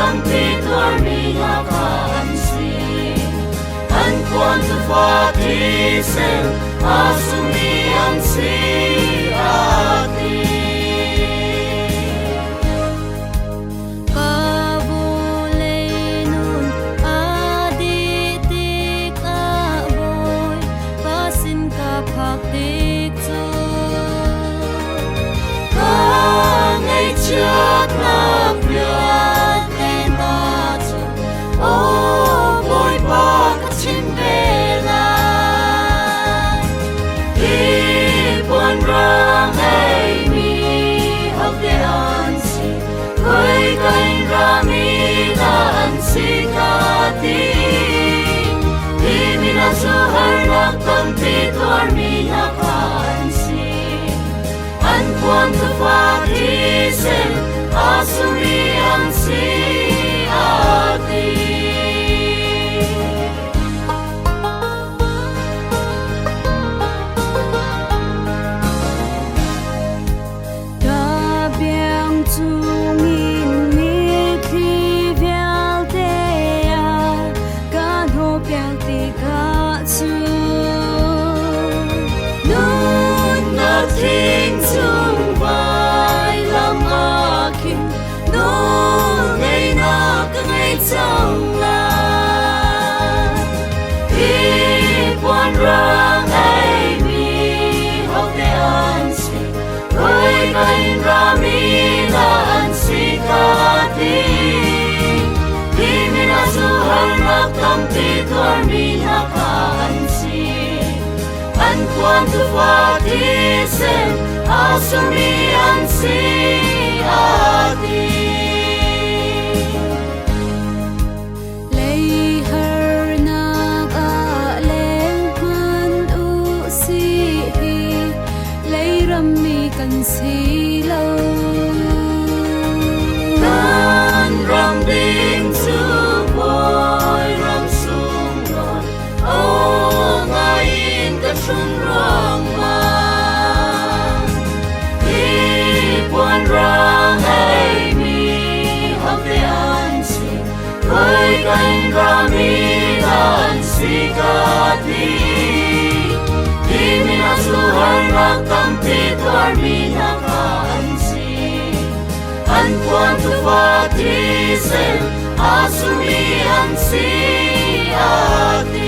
tampi tuarmi naka ansi an kwanta fati sel asumi ansi ati Chợt ngập lượt lên ta chung ô bồi ba các chim về lại khi buồn răng ấy mi học để ăn si với cánh ra mi là ăn si cả ti khi mi na su har nak tâm ti tuar mi na ăn si an quan tu fa ti sen asumi ansi ati ta biang chung in mi khi vial te a kan ho biang ti ka chu nun na thinh chung vai lam akin nun ngày na ka ngày trong la khi buồn răng ai mi học để ăn si với cánh ra mi là ăn si cả ti khi mi na su har nak tâm ti tuar mi na ka ăn si an quan tu fa ti sen asumi ansi ati lei har nak a leng kun u si hi lei ram mi kan si lo nan ram ding su boy ram sung lon o ngai in ka chung rong ma buồn răng ai mi học để ăn si với cánh ra mi là ăn si cả ti khi mi na su har nak tâm ti tuar mi na ka ăn si an quan tu fa ti sen asumi ansi ati